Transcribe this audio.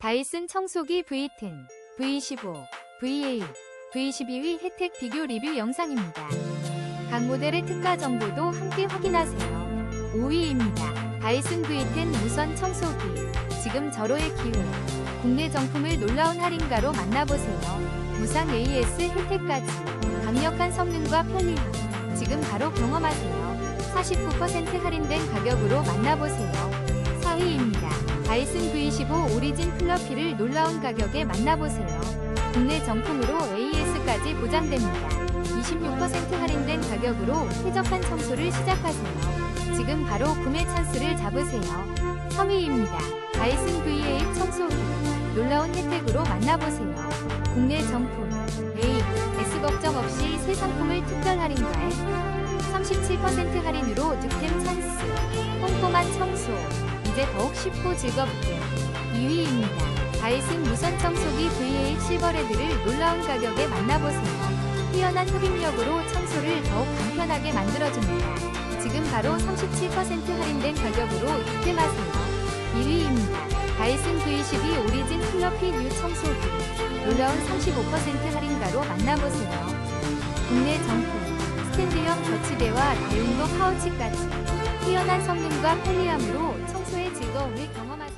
다이슨 청소기 V10, V15, V8, V12의 혜택 비교 리뷰 영상입니다. 각 모델의 특가 정보도 함께 확인하세요. 5위입니다. 다이슨 V10 무선 청소기. 지금 절호의 기회. 국내 정품을 놀라운 할인가로 만나보세요. 무상 AS 혜택까지. 강력한 성능과 편리함. 지금 바로 경험하세요. 49% 할인된 가격으로 만나보세요. 4위입니다. 다이슨 V15 오리진 플러피를 놀라운 가격에 만나보세요. 국내 정품으로 AS까지 보장됩니다. 26% 할인된 가격으로 쾌적한 청소를 시작하세요. 지금 바로 구매 찬스를 잡으세요. 3위입니다. 다이슨 V8 청소기. 놀라운 혜택으로 만나보세요. 국내 정품 AS 걱정 없이 새 상품을 특별 할인가에 37% 할인으로 득템 찬스. 꼼꼼한 청소. 이제 더욱 쉽고 즐겁게. 2위입니다. 다이슨 무선 청소기 V8 실버레드를 놀라운 가격에 만나보세요. 뛰어난 흡입력으로 청소를 더욱 간편하게 만들어줍니다. 지금 바로 37% 할인된 가격으로 득템하세요. 1위입니다. 다이슨 V12 오리진 플러피 뉴 청소기. 놀라운 35% 할인가로 만나보세요. 국내 정품 스탠드형 거치대와 다용도 파우치까지 뛰어난 성능과 편리함으로 청소의 즐거움을 경험하세요.